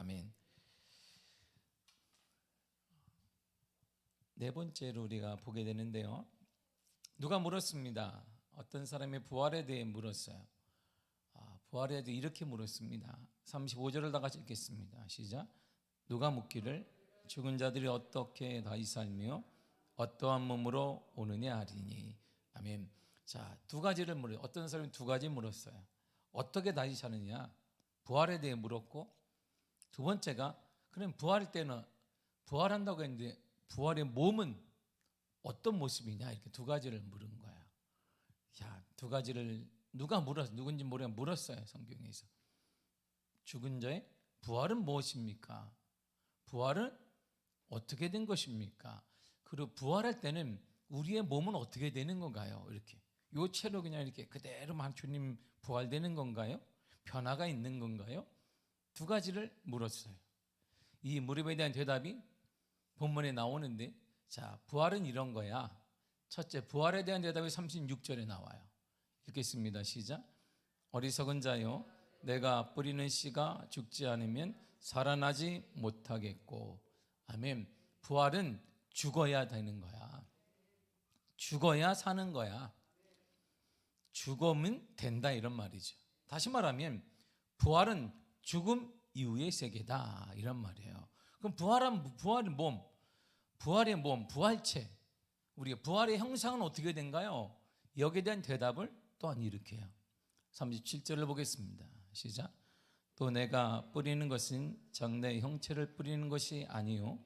아멘. 네 번째로 우리가 보게 되는데요, 누가 물었습니다. 어떤 사람이 부활에 대해 물었어요. 부활에 대해 이렇게 물었습니다. 35절을 다 같이 읽겠습니다. 시작. 누가 묻기를 죽은 자들이 어떻게 다시 살며 어떠한 몸으로 오느냐 하리니. 아멘. 자, 두 가지를 물어요. 어떤 사람이 두 가지 물었어요. 어떻게 다시 사느냐, 부활에 대해 물었고, 두 번째가 그럼 부활할 때는 부활한다고 했는데 부활의 몸은 어떤 모습이냐, 이렇게 두 가지를 물은 거예요. 자, 두 가지를 누가 물었어요? 누군지 모르겠는데 물었어요. 성경에서 죽은 자의 부활은 무엇입니까? 부활은 어떻게 된 것입니까? 그리고 부활할 때는 우리의 몸은 어떻게 되는 건가요? 이렇게 요 채로 그냥 이렇게 그대로만 주님 부활되는 건가요? 변화가 있는 건가요? 두 가지를 물었어요. 이 물음에 대한 대답이 본문에 나오는데, 자, 부활은 이런 거야. 첫째, 부활에 대한 대답이 36절에 나와요. 읽겠습니다. 시작. 어리석은 자요, 내가 뿌리는 씨가 죽지 않으면 살아나지 못하겠고. 아멘. 부활은 죽어야 되는 거야. 죽어야 사는 거야. 죽으면 된다, 이런 말이죠. 다시 말하면 부활은 죽음 이후의 세계다, 이런 말이에요. 그럼 부활의 몸, 부활체, 우리가 부활의 형상은 어떻게 된가요? 여기에 대한 대답을 또한 이렇게 해요. 37절을 보겠습니다. 시작. 또 내가 뿌리는 것은 장래의 형체를 뿌리는 것이 아니요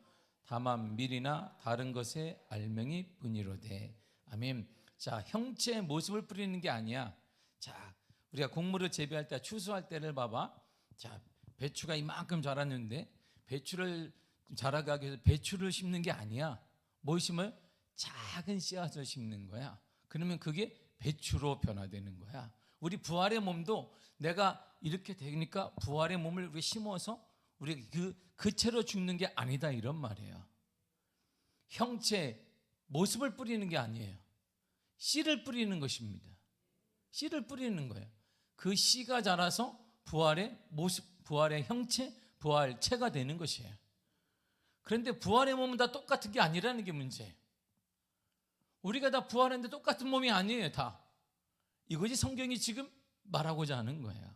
다만 밀이나 다른 것의 알맹이 뿐이로되. 아멘. 자, 형체의 모습을 뿌리는 게 아니야. 자, 우리가 곡물을 재배할 때, 추수할 때를 봐봐. 자, 배추가 이만큼 자랐는데 배추를 자라가기 위해서 배추를 심는 게 아니야. 뭘 심어요? 작은 씨앗을 심는 거야. 그러면 그게 배추로 변화되는 거야. 우리 부활의 몸도 내가 이렇게 되니까 부활의 몸을 우리 심어서 우리 그 채로 죽는 게 아니다, 이런 말이에요. 형체, 모습을 뿌리는 게 아니에요. 씨를 뿌리는 것입니다. 씨를 뿌리는 거예요. 그 씨가 자라서 부활의 모습, 부활의 형체, 부활체가 되는 것이에요. 그런데 부활의 몸은 다 똑같은 게 아니라는 게 문제예요. 우리가 다 부활했는데 똑같은 몸이 아니에요, 다. 이것이 성경이 지금 말하고자 하는 거예요.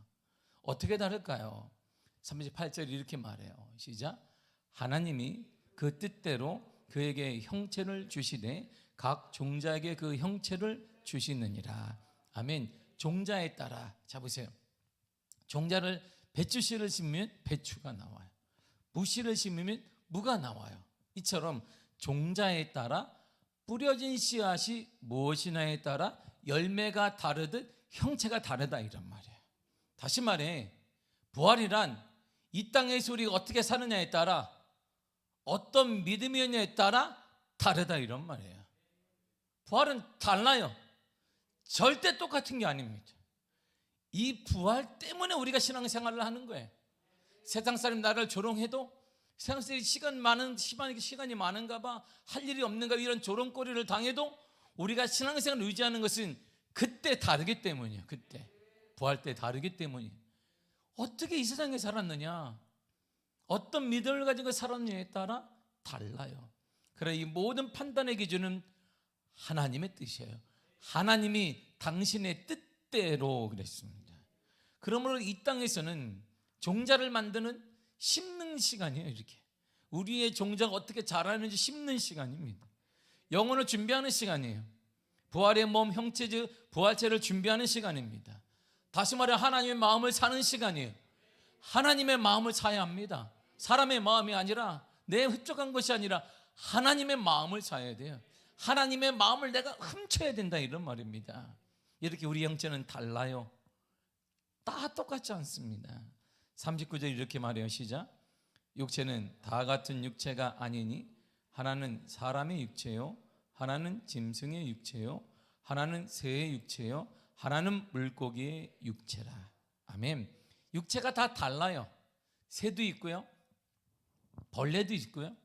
어떻게 다를까요? 38절이 이렇게 말해요. 시작. 하나님이 그 뜻대로 그에게 형체를 주시되 각 종자에게 그 형체를 주시느니라. 아멘. 종자에 따라, 잡으세요. 종자를 배추씨를 심으면 배추가 나와요. 무씨를 심으면 무가 나와요. 이처럼 종자에 따라 뿌려진 씨앗이 무엇이냐에 따라 열매가 다르듯 형체가 다르다, 이런 말이에요. 다시 말해, 부활이란 이 땅에서 우리가 어떻게 사느냐에 따라, 어떤 믿음이냐에 따라 다르다, 이런 말이에요. 부활은 달라요. 절대 똑같은 게 아닙니다. 이 부활 때문에 우리가 신앙생활을 하는 거예요. 세상 사람 나를 조롱해도 세상 사람이 시간이 많은가 봐, 할 일이 없는가, 이런 조롱거리를 당해도 우리가 신앙생활을 유지하는 것은 그때 다르기 때문이에요. 그때 부활 때 다르기 때문이에요. 어떻게 이 세상에 살았느냐, 어떤 믿음을 가지고 살았느냐에 따라 달라요. 그래, 이 모든 판단의 기준은 하나님의 뜻이에요. 하나님이 당신의 뜻대로 그랬습니다. 그러므로 이 땅에서는 종자를 만드는 심는 시간이에요. 이렇게 우리의 종자가 어떻게 자라는지 심는 시간입니다. 영혼을 준비하는 시간이에요. 부활의 몸, 형체, 즉 부활체를 준비하는 시간입니다. 다시 말해 하나님의 마음을 사는 시간이에요. 하나님의 마음을 사야 합니다. 사람의 마음이 아니라, 내 흡족한 것이 아니라 하나님의 마음을 사야 돼요. 하나님의 마음을 내가 훔쳐야 된다, 이런 말입니다. 이렇게 우리 형체는 달라요. 다 똑같지 않습니다. 39절 이렇게 말해요. 시작. 육체는 다 같은 육체가 아니니 하나는 사람의 육체요, 하나는 짐승의 육체요, 하나는 새의 육체요, 하나는 물고기의 육체라. 아멘. 육체가 다 달라요. 새도 있고요, 벌레도 있고요,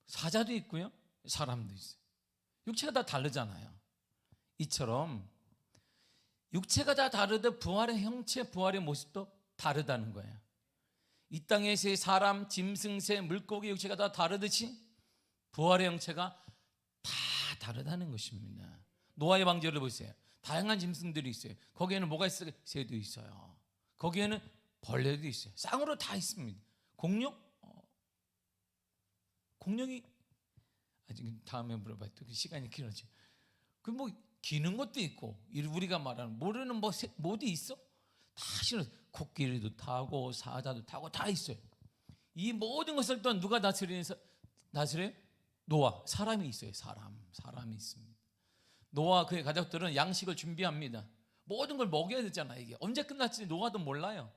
사자도 있고요, 사람도 있어요. 육체가 다 다르잖아요. 이처럼 육체가 다 다르듯 부활의 형체, 부활의 모습도 다르다는 거예요. 이 땅에서의 사람, 짐승, 새, 물고기 형체가 다 다르듯이 부활의 형체가 다 다르다는 것입니다. 노아의 방주를 보세요. 다양한 짐승들이 있어요. 거기에는 뭐가 있어요? 새도 있어요. 거기에는 벌레도 있어요. 쌍으로 다 있습니다. 공룡? 공룡이 아직 다음에 물어봐요. 또 시간이 길어져. 그 뭐 기는 것도 있고, 우리가 말하는 모르는 뭐도 있어? 다 싫어. 코끼리도 타고 사자도 타고 다 있어요. 이 모든 것을 또 누가 다스려요? 노아, 사람이 있어요. 사람이 있습니다. 노아 그의 가족들은 양식을 준비합니다. 모든 걸 먹여야 되잖아요. 이게 언제 끝날지 노아도 몰라요.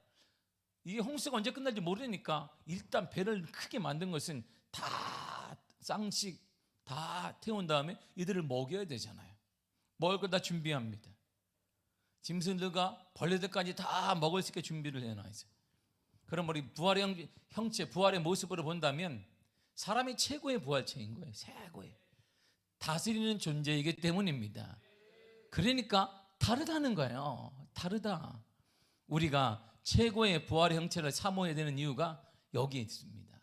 이게 홍수가 언제 끝날지 모르니까 일단 배를 크게 만든 것은 다 쌍식 다 태운 다음에 이들을 먹여야 되잖아요. 먹을 걸 다 준비합니다. 짐승들과 벌레들까지 다 먹을 수 있게 준비를 해놔야죠. 그럼 우리 부활의 형체, 부활의 모습으로 본다면 사람이 최고의 부활체인 거예요. 최고의 다스리는 존재이기 때문입니다. 그러니까 다르다는 거예요. 다르다. 우리가 최고의 부활의 형체를 사모해야 되는 이유가 여기에 있습니다.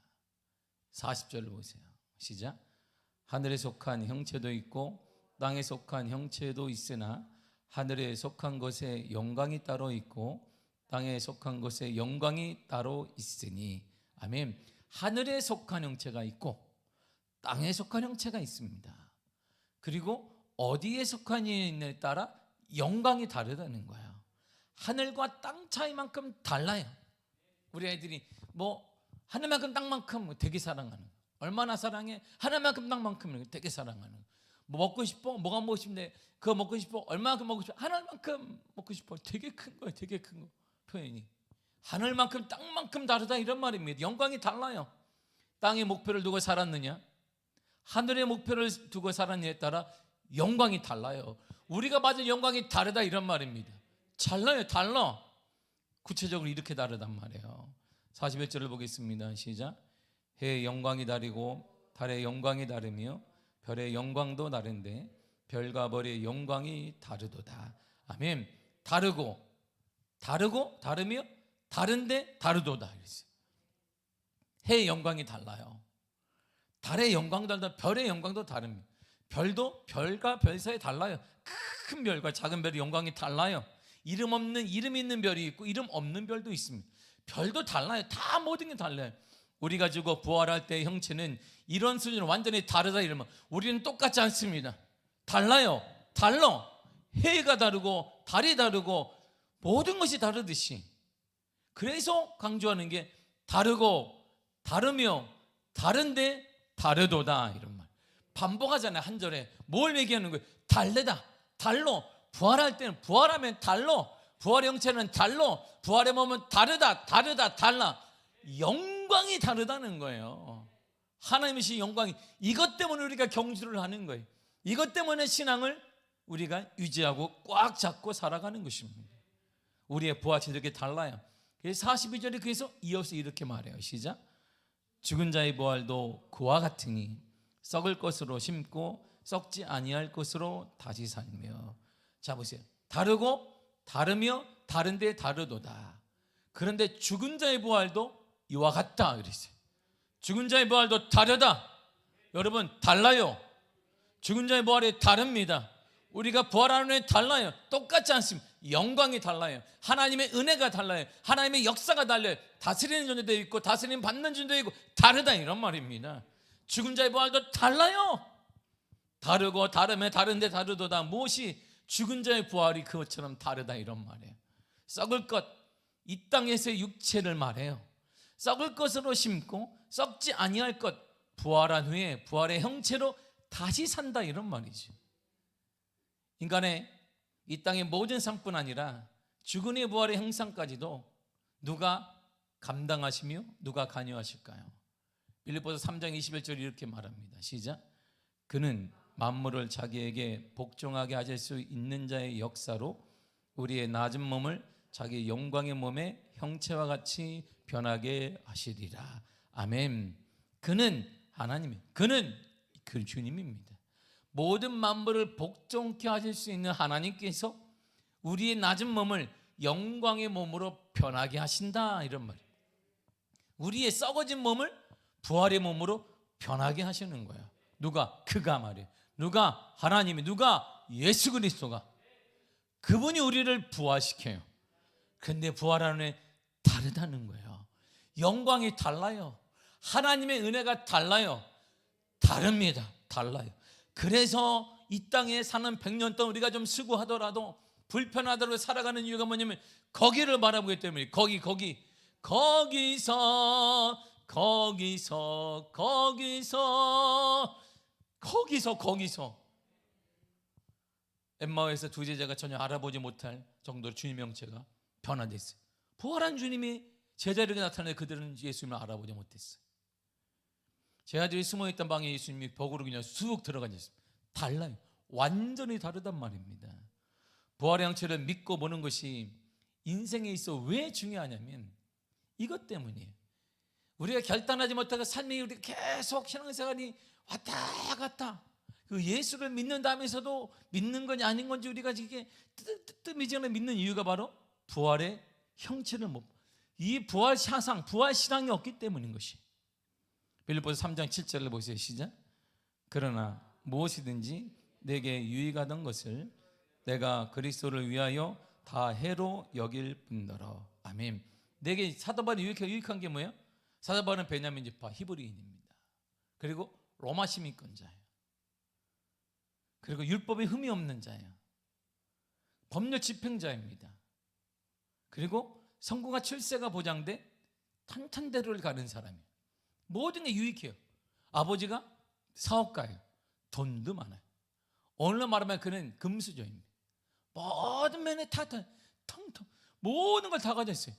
40절을 보세요. 시작. 하늘에 속한 형체도 있고 땅에 속한 형체도 있으나 하늘에 속한 것에 영광이 따로 있고 땅에 속한 것에 영광이 따로 있으니. 아멘. 하늘에 속한 형체가 있고 땅에 속한 형체가 있습니다. 그리고 어디에 속한이냐에 따라 영광이 다르다는 거예요. 하늘과 땅 차이만큼 달라요. 우리 아이들이 뭐 하늘만큼 땅만큼 되게 사랑하는, 얼마나 사랑해? 하늘만큼 땅만큼 되게 사랑하는. 뭐 먹고 싶어? 뭐가 먹고 싶은데 그거 먹고 싶어? 얼마만큼 먹고 싶어? 하늘만큼 먹고 싶어. 되게 큰 거예요. 되게 큰 거. 표현이 하늘만큼 땅만큼 다르다 이런 말입니다. 영광이 달라요. 땅의 목표를 두고 살았느냐, 하늘의 목표를 두고 살았느냐에 따라 영광이 달라요. 우리가 받은 영광이 다르다 이런 말입니다. 달라. 구체적으로 이렇게 다르단 말이에요. 41절을 보겠습니다. 시작. 해의 영광이 다르고 달의 영광이 다르며 별의 영광도 다른데 별과 벌의 영광이 다르도다. 아멘. 다르며 다른데 다르도다. 해의 영광이 달라요. 달의 영광도 다르다. 별의 영광도 다릅니다. 별도 별과 별 사이에 달라요. 큰 별과 작은 별의 영광이 달라요. 이름 있는 별이 있고 이름 없는 별도 있습니다. 별도 달라요. 다 모든 게 달라요. 우리 가지고 부활할 때의 형체는 이런 수준으로 완전히 다르다 이러면 우리는 똑같지 않습니다. 달라요. 해가 다르고 달이 다르고 모든 것이 다르듯이, 그래서 강조하는 게 다르며 다른데 다르도다 이런 말 반복하잖아요. 한 절에 뭘 얘기하는 거예요? 달로. 부활할 때는 부활하면 달로, 부활의 형체는 달로, 부활의 몸은 달라. 영광이 다르다는 거예요. 하나님이신 영광이, 이것 때문에 우리가 경주를 하는 거예요. 이것 때문에 신앙을 우리가 유지하고 꽉 잡고 살아가는 것입니다. 우리의 부활체는 이렇게 달라요. 그래서 42절에 그래서 이어서 이렇게 말해요. 시작. 죽은 자의 부활도 그와 같으니 썩을 것으로 심고 썩지 아니할 것으로 다시 살며. 자 보세요. 다르며 다른데 다르도다. 그런데 죽은 자의 부활도 이와 같다 그랬어요. 죽은 자의 부활도 다르다. 여러분 달라요. 죽은 자의 부활이 다릅니다. 우리가 부활하는 애 달라요. 똑같지 않습니다. 영광이 달라요. 하나님의 은혜가 달라요. 하나님의 역사가 달라요. 다스리는 존재도 있고 다스림 받는 존재도 있고 다르다 이런 말입니다. 죽은 자의 부활도 달라요. 다르며 다른데 다르도다. 무엇이 죽은 자의 부활이 그것처럼 다르다 이런 말이에요. 썩을 것, 이 땅에서의 육체를 말해요. 썩을 것으로 심고 썩지 아니할 것, 부활한 후에 부활의 형체로 다시 산다 이런 말이죠. 인간의 이 땅의 모든 삶뿐 아니라 죽은 후의 부활의 형상까지도 누가 감당하시며 누가 관여하실까요? 빌립보서 3장 21절 이렇게 말합니다. 시작. 그는 만물을 자기에게 복종하게 하실 수 있는 자의 역사로 우리의 낮은 몸을 자기 영광의 몸의 형체와 같이 변하게 하시리라. 아멘. 그는 하나님이, 그는 그 주님입니다. 모든 만물을 복종케 하실 수 있는 하나님께서 우리의 낮은 몸을 영광의 몸으로 변하게 하신다 이런 말이에요. 우리의 썩어진 몸을 부활의 몸으로 변하게 하시는 거예요. 누가? 그가 말이에요. 누가? 하나님이. 누가? 예수 그리스도가. 그분이 우리를 부활시켜요. 근데 부활하는 애 다르다는 거예요. 영광이 달라요. 하나님의 은혜가 달라요. 다릅니다. 달라요. 그래서 이 땅에 사는 100년 동안 우리가 좀 수고하더라도 불편하더라도 살아가는 이유가 뭐냐면 거기를 바라보기 때문에 거기서 엠마오에서 두 제자가 전혀 알아보지 못할 정도로 주님의 형체가 변화됐어요. 부활한 주님이 제자들에게 나타나는데 그들은 예수님을 알아보지 못했어요. 제자들이 숨어있던 방에 예수님이 벽으로 그냥 쑥 들어가 있습니다. 달라요. 완전히 다르단 말입니다. 부활의 형체를 믿고 보는 것이 인생에 있어 왜 중요하냐면 이것 때문이에요. 우리가 결단하지 못하고 삶이 우리 계속 신앙생활이 왔다 갔다, 그 예수를 믿는다면서도 믿는 건지 아닌 건지 우리가 이게 뜨뜻미지근하게 믿는 이유가 바로 부활의 형체를 이 부활 사상, 부활 신앙이 없기 때문인 것이. 빌립보서 3장 7절을 보세요. 시작. 그러나 무엇이든지 내게 유익하던 것을 내가 그리스도를 위하여 다 해로 여길 뿐더러. 아멘. 내게 사도 바울이 유익한 게 뭐예요? 사도 바울은 베냐민 지파 히브리인입니다. 그리고 로마 시민권자예요. 그리고 율법에 흠이 없는 자예요. 법률 집행자입니다. 그리고 성공과 출세가 보장돼 탄탄대로를 가는 사람이에요. 모든 게 유익해요. 아버지가 사업가예요. 돈도 많아요. 오늘로 말하면 그는 금수저입니다. 모든 면에 텅텅 모든 걸 다 가졌어요.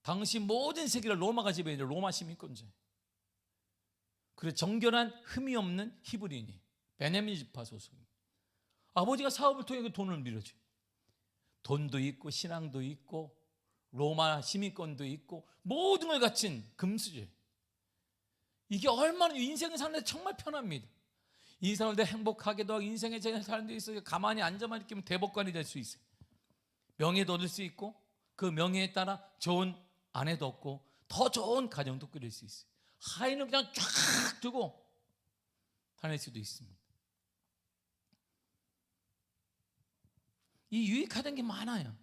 당시 모든 세계를 로마가 지배했는데 로마 시민권자예요. 그리고 정결한 흠이 없는 히브리인이 베냐민 지파 소속입니다. 아버지가 사업을 통해 그 돈을 밀어줘요. 돈도 있고 신앙도 있고 로마 시민권도 있고 모든 걸 갖춘 금수저예요. 이게 얼마나 인생을 사는데 정말 편합니다. 인생을 행복하게도 하고 인생에 제가 사는 데 있어서 가만히 앉아만 있으면 대법관이 될 수 있어요. 명예도 얻을 수 있고 그 명예에 따라 좋은 아내도 얻고 더 좋은 가정도 꾸릴 수 있어요. 하인은 그냥 쫙 두고 다닐 수도 있습니다. 이 유익하던 게 많아요.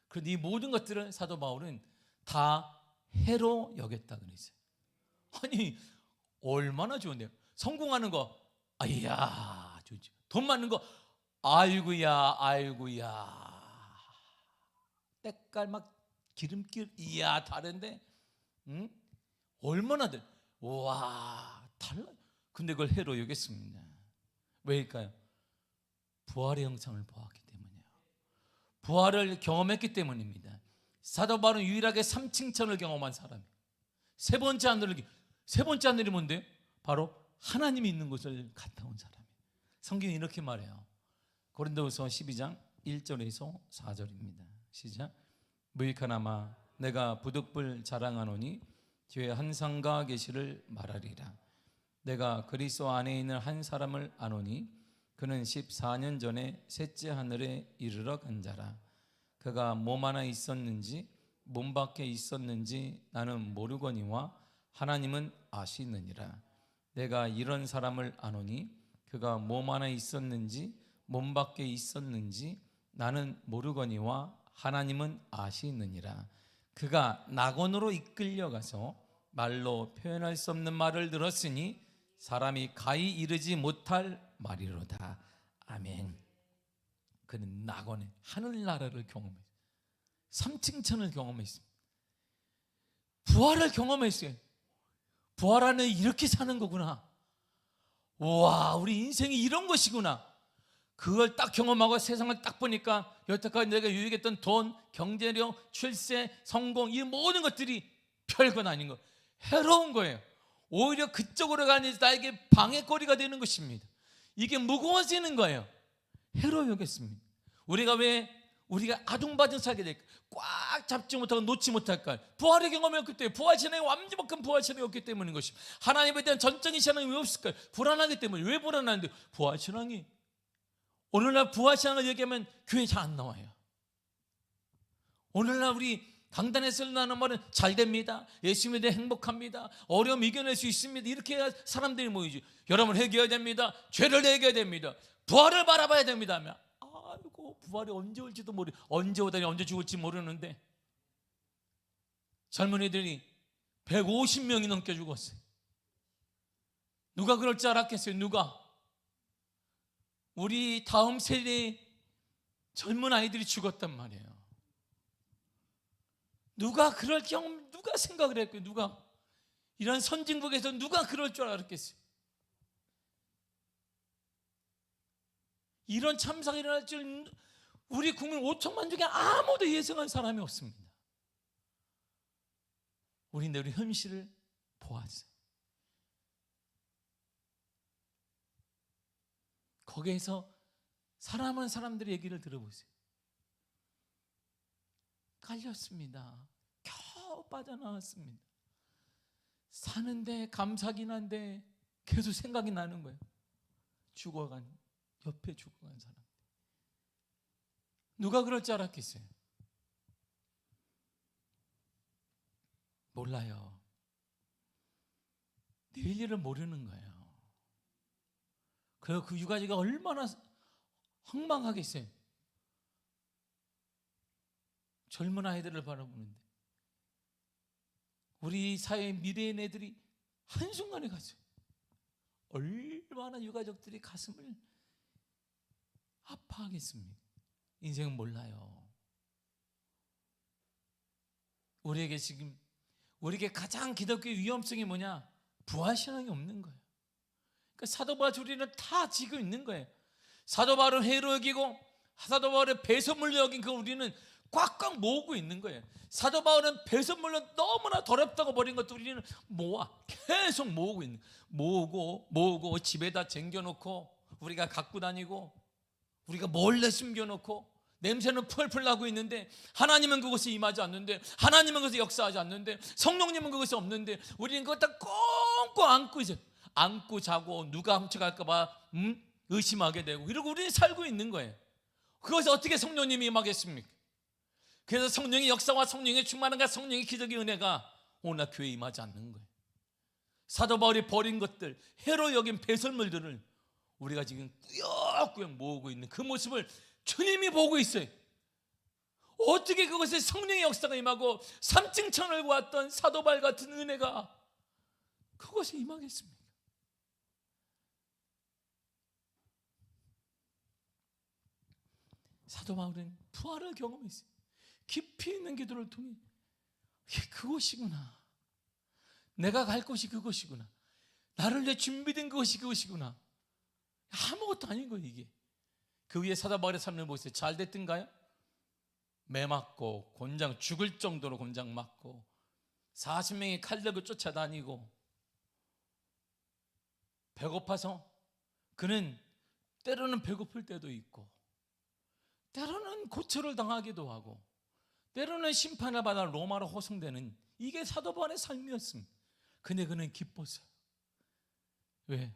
그런데 이 모든 것들을 사도 바울은 다 해로 여겼다 그랬어요. 아니 얼마나 좋은데요. 성공하는 거 아이야 좋죠. 돈 많은 거 아이고야 때깔 막 기름길 이야 다른데 얼마나들 와 달라. 근데 그걸 해로 여겼습니다. 왜일까요? 부활의 형상을 보았기 때문이에요. 부활을 경험했기 때문입니다. 사도 바울은 유일하게 삼층천을 경험한 사람이에요. 세 번째 하늘이 뭔데요? 바로 하나님이 있는 곳을 갔다 온 사람이에요. 성경이 이렇게 말해요. 고린도후서 12장 1절에서 4절입니다. 시작. 무익하나마 내가 부득불 자랑하노니 뒤에 한 상가 계시를 말하리라. 내가 그리스도 안에 있는 한 사람을 아노니 그는 14년 전에 셋째 하늘에 이르러 간 자라. 그가 몸 안에 있었는지 몸 밖에 있었는지 나는 모르거니와 하나님은 아시느니라. 내가 이런 사람을 아노니 그가 몸 안에 있었는지 몸 밖에 있었는지 나는 모르거니와 하나님은 아시느니라. 그가 낙원으로 이끌려가서 말로 표현할 수 없는 말을 들었으니 사람이 가히 이르지 못할 말이로다. 아멘. 그는 낙원의 하늘나라를 경험했어요. 삼층천을 경험했습니다. 부활을 경험했어요. 부활하는 이렇게 사는 거구나. 와, 우리 인생이 이런 것이구나. 그걸 딱 경험하고 세상을 딱 보니까 여태까지 내가 유익했던 돈, 경제력, 출세, 성공 이 모든 것들이 별건 아닌 거, 해로운 거예요. 오히려 그쪽으로 가니 나에게 방해거리가 되는 것입니다. 이게 무거워지는 거예요. 해로 여겼습니다. 우리가 아둥바둥 살게 될까? 꽉 잡지 못하고 놓지 못할까? 부활의 경험이었기 때문에, 부활 신앙이 완벽한 부활 신앙이었기 때문인 것입니다. 하나님에 대한 전적인 신앙이 왜 없을까요? 불안하기 때문에. 왜 불안한데? 부활 신앙이, 오늘날 부활 신앙을 얘기하면 교회 잘 안 나와요. 오늘날 우리 강단에서 나는 말은 잘 됩니다. 예수 믿어 행복합니다. 어려움 이겨낼 수 있습니다. 이렇게 해야 사람들이 모이지. 여러분 회개해야 됩니다. 죄를 내게 됩니다. 부활을 바라봐야 됩니다 하면, 아이고 부활이 언제 올지도 언제 오다니 언제 죽을지 모르는데 젊은이들이 150명이 넘게 죽었어요. 누가 그럴 줄 알았겠어요? 누가? 우리 다음 세대의 젊은 아이들이 죽었단 말이에요. 누가 그럴 경험, 누가 생각을 했고요? 누가 이런 선진국에서 누가 그럴 줄 알았겠어요? 이런 참사가 일어날 줄 우리 국민 5천만 중에 아무도 예상한 사람이 없습니다. 우리는 우리 현실을 보았어요. 거기에서 사람한 사람들의 얘기를 들어보세요. 깔렸습니다. 겨우 빠져나왔습니다. 사는데 감사긴 한데 계속 생각이 나는 거예요. 옆에 죽어간 사람. 누가 그럴 줄 알았겠어요? 몰라요. 내일 일을 모르는 거예요. 그리고 그 유가지가 얼마나 황망하겠어요. 젊은 아이들을 바라보는데 우리 사회의 미래의 애들이 한순간에 갔어요. 얼마나 유가족들이 가슴을 아파하겠습니까? 인생은 몰라요. 우리에게 가장 기독교의 위험성이 뭐냐? 부활신앙이 없는 거예요. 그러니까 사도 바울 주리는 다 지고 있는 거예요. 사도 바울은 해로 여기고 사도 바울의 배설물로 여긴 그 우리는 꽉꽉 모으고 있는 거예요. 사도 바울은 배설물로 너무나 더럽다고 버린 것도 우리는 계속 모으고 있는 거예요. 모으고 집에다 쟁겨놓고 우리가 갖고 다니고 우리가 몰래 숨겨놓고 냄새는 풀풀 나고 있는데 하나님은 그것에 임하지 않는데, 하나님은 그것에 역사하지 않는데, 성령님은 그것에 없는데 우리는 그것 다 꽁꽁 안고 있어요. 안고 자고 누가 훔쳐갈까 봐 의심하게 되고 이러고 우리는 살고 있는 거예요. 그것에 어떻게 성령님이 임하겠습니까? 그래서 성령의 역사와 성령의 충만함과 성령의 기적의 은혜가 오늘 교회에 임하지 않는 거예요. 사도 바울이 버린 것들, 해로 여긴 배설물들을 우리가 지금 꾸역꾸역 모으고 있는 그 모습을 주님이 보고 있어요. 어떻게 그것에 성령의 역사가 임하고 삼층천을 보았던 사도 바울 같은 은혜가 그것에 임하겠습니까? 사도 바울은 부활을 경험했어요. 깊이 있는 기도를 통해 그것이구나. 내가 갈 곳이 그것이구나. 나를 위해 준비된 것이 그것이구나. 아무것도 아닌 거예요 이게. 그 위에 사도 바울의 삶을 보세요. 잘 됐던가요? 매 맞고 곤장 죽을 정도로 곤장 맞고 40명이 칼 들고 쫓아다니고 배고파서 그는 때로는 배고플 때도 있고 때로는 고초를 당하기도 하고 때로는 심판을 받아 로마로 호송되는 이게 사도 바울의 삶이었습니다. 근데 그는 기뻤어요. 왜?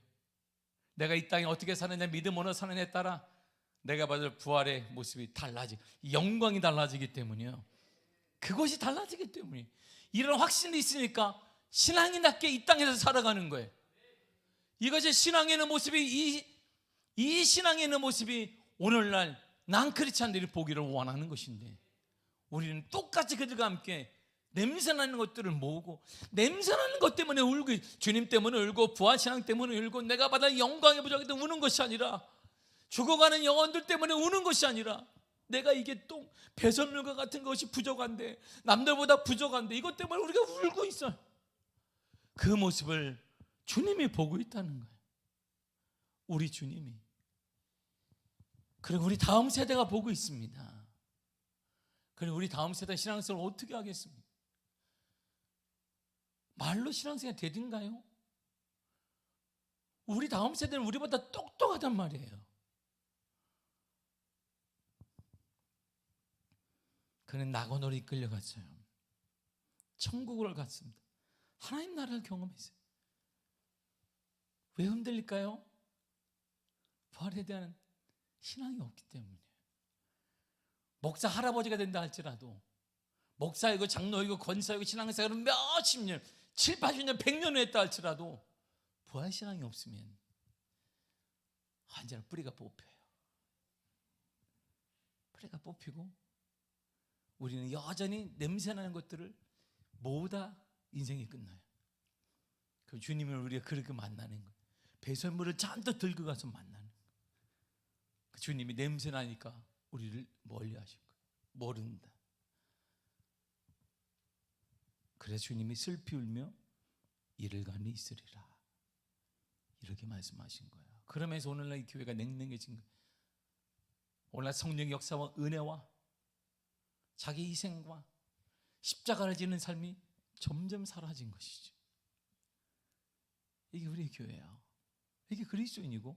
내가 이 땅에 어떻게 사느냐, 믿음으로 사느냐에 따라 내가 받을 부활의 모습이 영광이 달라지기 때문이에요. 그것이 달라지기 때문이에요. 이런 확신이 있으니까 신앙인답게 이 땅에서 살아가는 거예요. 이것이 신앙에 있는 모습이 이 신앙에 있는 모습이 오늘날 난 크리스찬들이 보기를 원하는 것인데 우리는 똑같이 그들과 함께 냄새나는 것들을 모으고 냄새나는 것 때문에 울고 주님 때문에 울고 부활신앙 때문에 울고 내가 받은 영광의 부족에 때문에 우는 것이 아니라 죽어가는 영혼들 때문에 우는 것이 아니라 내가 이게 또 배설물과 같은 것이 부족한데 남들보다 부족한데 이것 때문에 우리가 울고 있어요. 그 모습을 주님이 보고 있다는 거예요. 우리 주님이. 그리고 우리 다음 세대가 보고 있습니다. 그리고 우리 다음 세대 신앙생활을 어떻게 하겠습니까? 말로 신앙생활 되든가요? 우리 다음 세대는 우리보다 똑똑하단 말이에요. 그는 낙원으로 이끌려갔어요. 천국을 갔습니다. 하나님 나라를 경험했어요. 왜 흔들릴까요? 부활에 대한 신앙이 없기 때문이에요. 목사 할아버지가 된다 할지라도 목사이고 장로이고 권사이고 신앙생활을 몇십 년, 7, 80년, 100년을 했다 할지라도 부활신앙이 없으면 언제나 뿌리가 뽑혀요. 뿌리가 뽑히고 우리는 여전히 냄새나는 것들을 모두 다 인생이 끝나요. 그 주님을 우리가 그렇게 만나는 거예요. 배설물을 잔뜩 들고 가서 만나는 거예요. 그 주님이 냄새나니까 우리를 멀리 하신 거예요. 모른다. 그래서 주님이 슬피 울며 이를 간이 있으리라 이렇게 말씀하신 거예요. 그러면서 오늘날 이 교회가 냉랭해진 거예요. 오늘날 성령의 역사와 은혜와 자기 희생과 십자가를 지는 삶이 점점 사라진 것이죠. 이게 우리의 교회야. 이게 그리스도인이고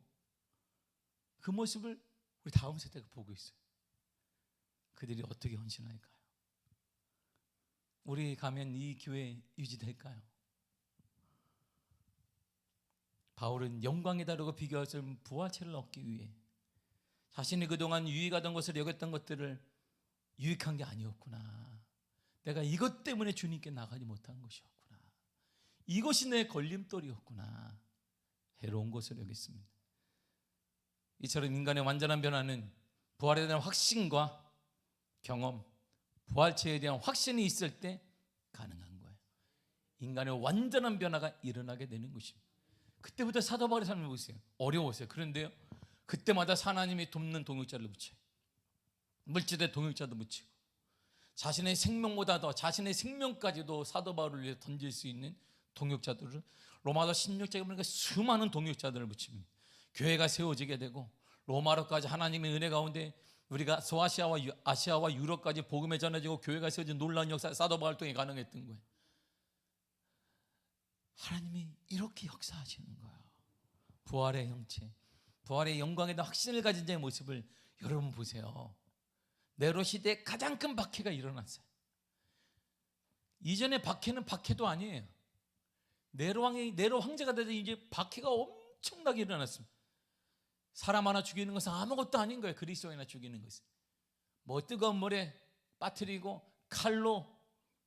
그 모습을 우리 다음 세대가 보고 있어요. 그들이 어떻게 헌신할까요? 우리 가면 이 교회 유지될까요? 바울은 영광에 다르고 비교할 부활체를 얻기 위해 자신이 그동안 유익하던 것을 여겼던 것들을 유익한 게 아니었구나. 내가 이것 때문에 주님께 나가지 못한 것이었구나. 이것이 내 걸림돌이었구나. 해로운 것을 여겼습니다. 이처럼 인간의 완전한 변화는 부활에 대한 확신과 경험, 부활체에 대한 확신이 있을 때 가능한 거예요. 인간의 완전한 변화가 일어나게 되는 것입니다. 그때부터 사도 바울의 삶을 보세요. 어려웠어요. 그런데요, 그때마다 하나님이 돕는 동역자를 붙여요. 물질의 동역자도 붙이고 자신의 생명보다 더 자신의 생명까지도 사도 바울을 위해 던질 수 있는 동역자들을 로마서 16장에 보니까 수많은 동역자들을 붙입니다. 교회가 세워지게 되고 로마로까지 하나님의 은혜 가운데 우리가 소아시아와 아시아와 유럽까지 복음에 전해지고 교회가 세워진 놀라운 역사 사도 바울 통해 가능했던 거예요. 하나님이 이렇게 역사하시는 거예요. 부활의 형체, 부활의 영광에 대한 확신을 가진 자의 모습을 여러분 보세요. 네로 시대에 가장 큰 박해가 일어났어요. 이전에 박해는 박해도 아니에요. 네로 황제가 되자 이제 박해가 엄청나게 일어났습니다. 사람 하나 죽이는 것은 아무것도 아닌 거예요. 그리스도인이나 죽이는 것은 뭐 뜨거운 물에 빠뜨리고 칼로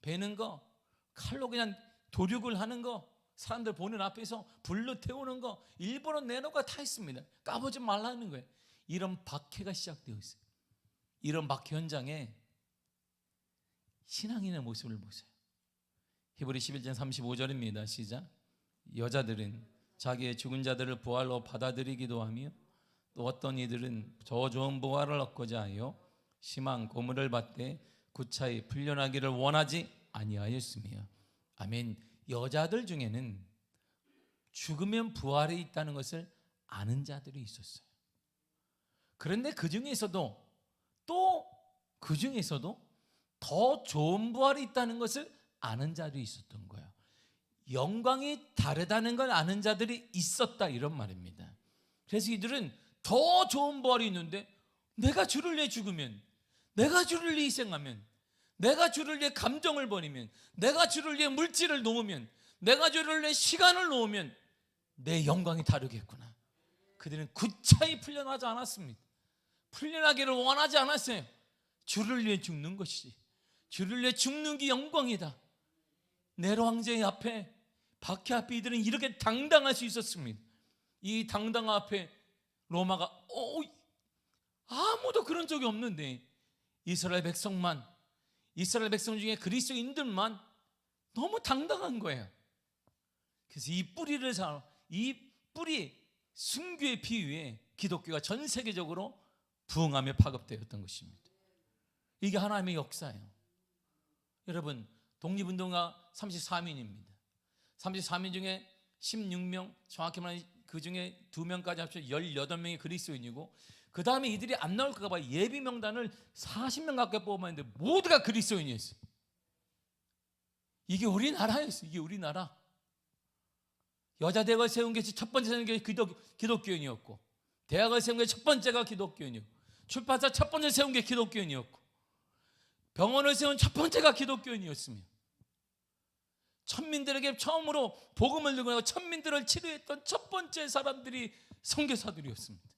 베는 거, 칼로 그냥 도륙을 하는 거, 사람들 보는 앞에서 불로 태우는 거, 일본은 네로가 다 있습니다. 까보지 말라는 거예요. 이런 박해가 시작되어 있어요. 이런 박해 현장에 신앙인의 모습을 보세요. 히브리 11장 35절입니다. 시작. 여자들은 자기의 죽은 자들을 부활로 받아들이기도 하며 또 어떤 이들은 더 좋은 부활을 얻고자 하여 심한 고문을 받되 구차히 풀려나기를 원하지 아니하였으며. 아멘. 여자들 중에는 죽으면 부활이 있다는 것을 아는 자들이 있었어요. 그런데 그 중에서도 더 좋은 부활이 있다는 것을 아는 자들이 있었던 거예요. 영광이 다르다는 걸 아는 자들이 있었다, 이런 말입니다. 그래서 이들은 더 좋은 부활이 있는데 내가 주를 위해 죽으면, 내가 주를 위해 희생하면, 내가 주를 위해 감정을 버리면, 내가 주를 위해 물질을 놓으면, 내가 주를 위해 시간을 놓으면 내 영광이 다르겠구나. 그들은 구차히 풀려나지 않았습니다. 풀려나기를 원하지 않았어요. 주를 위해 죽는 것이지, 주를 위해 죽는 게 영광이다. 네로 황제의 앞에, 박해 앞에 이들은 이렇게 당당할 수 있었습니다. 이 당당 앞에 로마가 아무도 그런 적이 없는데 이스라엘 백성 중에 그리스도인들만 너무 당당한 거예요. 그래서 이 뿌리 순교의 비유에 기독교가 전 세계적으로 부흥하며 파급되었던 것입니다. 이게 하나님의 역사예요. 여러분, 독립운동가 34민입니다. 34민 중에 16명, 정확히 말하면 그 중에 2명까지 합쳐 18명이 그리스도인이고, 그 다음에 이들이 안 나올까 봐 예비 명단을 40명 가까이 뽑았는데 모두가 그리스도인이었어요. 이게 우리나라였어요. 이게 우리나라. 여자대학을 세운 게 첫 번째 세운 게 기독교인이었고, 대학을 세운 게 첫 번째가 기독교인이었고, 출판사 첫 번째 세운 게 기독교인이었고, 병원을 세운 첫 번째가 기독교인이었으며, 천민들에게 처음으로 복음을 들고 천민들을 치료했던 첫 번째 사람들이 선교사들이었습니다.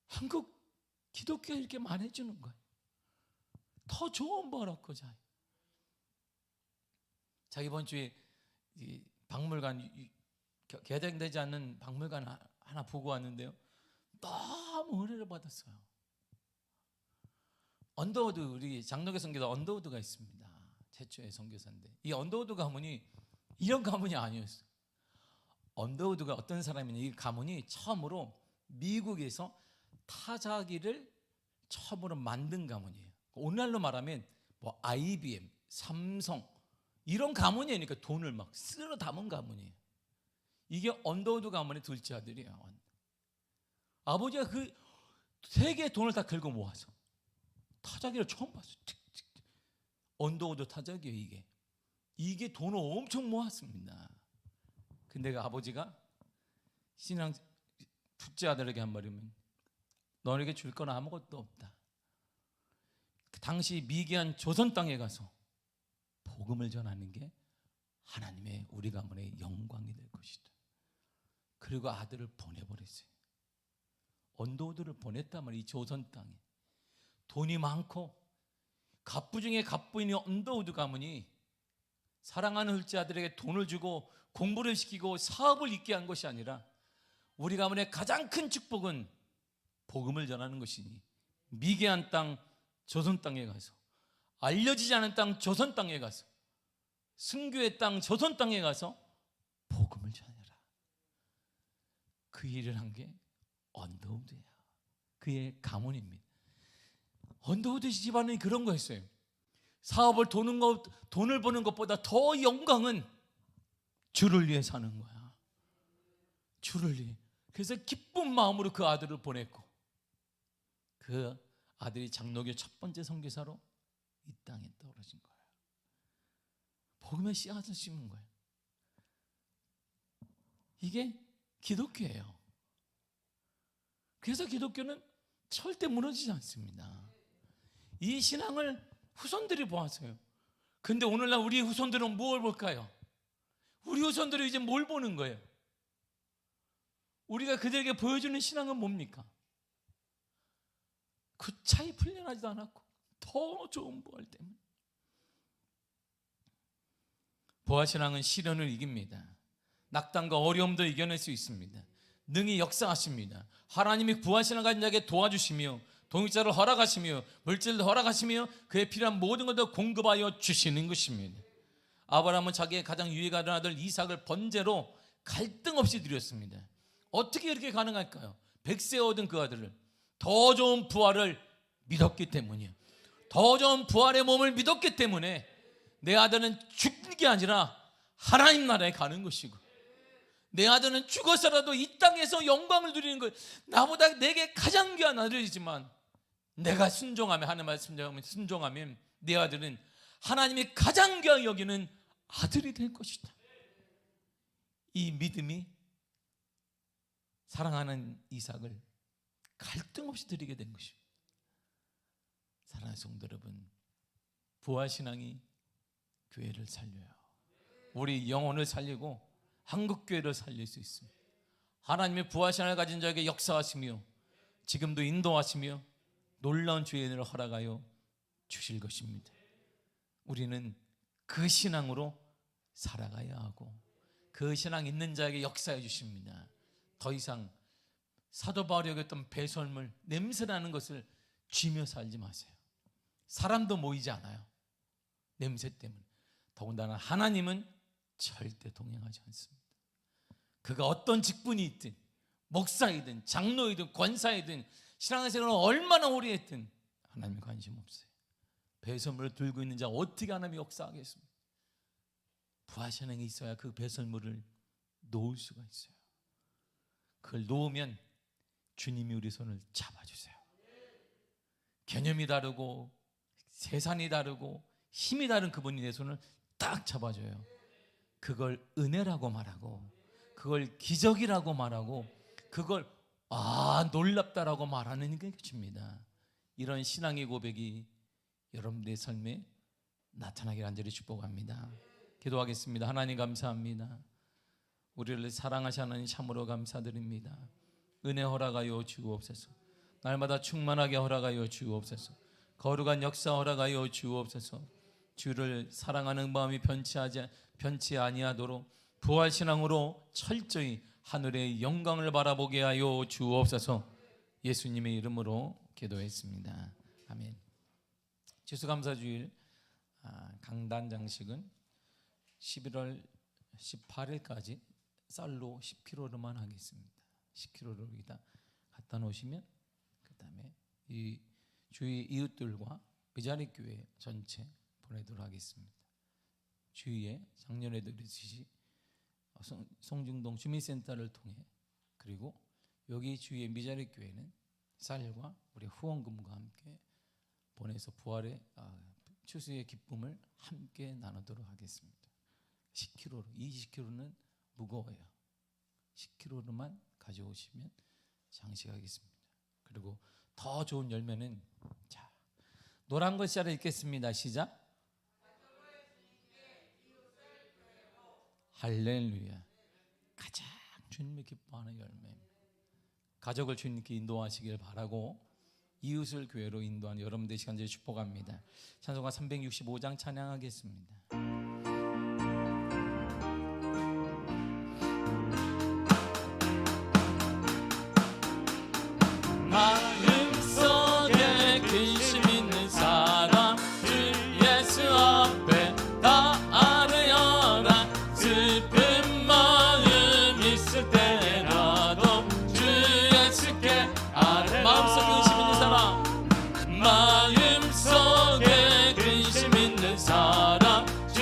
한국 기독교가 이렇게 말해주는 거예요. 더 좋은 부활 얻고자. 자, 이번 주에 이 박물관, 개장되지 않는 박물관 하나 보고 왔는데요, 너무 은혜를 받았어요. 언더우드, 우리 장로교 선교사 언더우드가 있습니다. 최초의 선교사인데, 이 언더우드 가문이 이런 가문이 아니었어요. 언더우드가 어떤 사람이냐, 이 가문이 처음으로 미국에서 타자기를 처음으로 만든 가문이에요. 오늘날로 말하면 뭐 IBM, 삼성 이런 가문이에요. 그러니까 돈을 막 쓸어 담은 가문이에요. 이게 언더우드 가문의 둘째 아들이에요. 아버지가 그 세계의 돈을 다 긁어 모아서 타자기를 처음 봤어요. 언더우드 타자기예요. 이게 돈을 엄청 모았습니다. 근데 그 아버지가 신앙 둘째 아들에게 한 말이면, 너에게 줄 건 아무것도 없다. 그 당시 미개한 조선 땅에 가서 복음을 전하는 게 하나님의 우리 가문의 영광이 될 것이다. 그리고 아들을 보내버렸어요. 언더우드를 보냈단 말이에요. 이 조선 땅에 돈이 많고 갑부 중에 갑부인 언더우드 가문이 사랑하는 둘째 아들에게 돈을 주고 공부를 시키고 사업을 있게 한 것이 아니라, 우리 가문의 가장 큰 축복은 복음을 전하는 것이니 미개한 땅 조선 땅에 가서, 알려지지 않은 땅 조선 땅에 가서, 순교의 땅 조선 땅에 가서 복음을 전해라. 그 일을 한 게 언더우드예요. 그의 가문입니다. 언더우드 집안은 그런 거였어요. 사업을 돈을 버는 것보다 더 영광은 주를 위해 사는 거야. 주를 위해. 그래서 기쁜 마음으로 그 아들을 보냈고, 그 아들이 장로교 첫 번째 선교사로 이 땅에 떨어진 거예요. 복음의 씨앗을 심은 거예요. 이게 기독교예요. 그래서 기독교는 절대 무너지지 않습니다. 이 신앙을 후손들이 보았어요. 근데 오늘날 우리 후손들은 뭘 볼까요? 우리 후손들이 이제 뭘 보는 거예요? 우리가 그들에게 보여주는 신앙은 뭡니까? 그 차이 풀려나지도 않았고 더 좋은 부활 때문에. 부활신앙은 시련을 이깁니다. 낙담과 어려움도 이겨낼 수 있습니다. 능히 역사하십니다. 하나님이 부활신앙 가진 자에게 도와주시며 동역자를 허락하시며 물질을 허락하시며 그에 필요한 모든 것을 공급하여 주시는 것입니다. 아브라함은 자기의 가장 유익하던 아들 이삭을 번제로 갈등 없이 드렸습니다. 어떻게 이렇게 가능할까요? 100세 얻은 그 아들을 더 좋은 부활을 믿었기 때문이에요. 더 좋은 부활의 몸을 믿었기 때문에 내 아들은 죽는 게 아니라 하나님 나라에 가는 것이고, 내 아들은 죽어서라도 이 땅에서 영광을 누리는 거예요. 나보다 내게 가장 귀한 아들이지만 내가 순종하면, 하나님 말씀 순종하면 내 아들은 하나님이 가장 귀하게 여기는 아들이 될 것이다. 이 믿음이 사랑하는 이삭을 갈등 없이 드리게 된 것입니다. 사랑하는 성도 여러분, 부활신앙이 교회를 살려요. 우리 영혼을 살리고 한국교회를 살릴 수 있습니다. 하나님의 부활신앙을 가진 자에게 역사하시며 지금도 인도하시며 놀라운 주의 은혜를 허락하여 주실 것입니다. 우리는 그 신앙으로 살아가야 하고 그 신앙 있는 자에게 역사해 주십니다. 더 이상 사도 바울이 여겼던 배설물, 냄새나는 것을 쥐며 살지 마세요. 사람도 모이지 않아요. 냄새 때문에. 더군다나 하나님은 절대 동행하지 않습니다. 그가 어떤 직분이 있든, 목사이든 장로이든 권사이든 신앙생활을 얼마나 오래 했든 하나님 관심 없어요. 배설물을 들고 있는 자 어떻게 하나님이 역사하겠습니까? 부활신앙이 있어야 그 배설물을 놓을 수가 있어요. 그걸 놓으면 주님이 우리 손을 잡아주세요. 개념이 다르고 세상이 다르고 힘이 다른 그분이 내 손을 딱 잡아줘요. 그걸 은혜라고 말하고, 그걸 기적이라고 말하고, 그걸 놀랍다라고 말하는 게 주입니다. 이런 신앙의 고백이 여러분들의 삶에 나타나기를 간절히 축복합니다. 기도하겠습니다. 하나님 감사합니다. 우리를 사랑하시는 하나님 참으로 감사드립니다. 은혜 허락하여 주옵소서. 날마다 충만하게 허락하여 주옵소서. 거룩한 역사 허락하여 주옵소서. 주를 사랑하는 마음이 변치 아니하도록 부활신앙으로 철저히 하늘의 영광을 바라보게 하여 주옵소서. 예수님의 이름으로 기도했습니다. 아멘. 추수감사주일 강단 장식은 11월 18일까지 쌀로 10kg만 하겠습니다. 10kg를 여기다 갖다 놓으시면 그 다음에 이 주위 이웃들과 미자리 교회 전체 보내도록 하겠습니다. 주위에 작년에도 그랬듯이 송중동 주민센터를 통해, 그리고 여기 주위의 미자리 교회는 쌀과 우리 후원금과 함께 보내서 부활의 추수의 기쁨을 함께 나누도록 하겠습니다. 10kg로, 20kg는 무거워요. 10kg로만 가져오시면 장식하겠습니다. 그리고 더 좋은 열매는, 자, 노란 글씨 아래 읽겠습니다. 시작. 할렐루야. 가장 주님이 기뻐하는 열매입니다. 가족을 주님께 인도하시길 바라고 이웃을 교회로 인도하는 여러분들 시간을 축복합니다. 찬송가 365장 찬양하겠습니다. 마음속에 근심 있는 사람 주 예수 앞에 다 아뢰어라. 슬픈 마음 있을 때라도 주 예수께 아뢰라. 마음속에 근심 있는 사람 주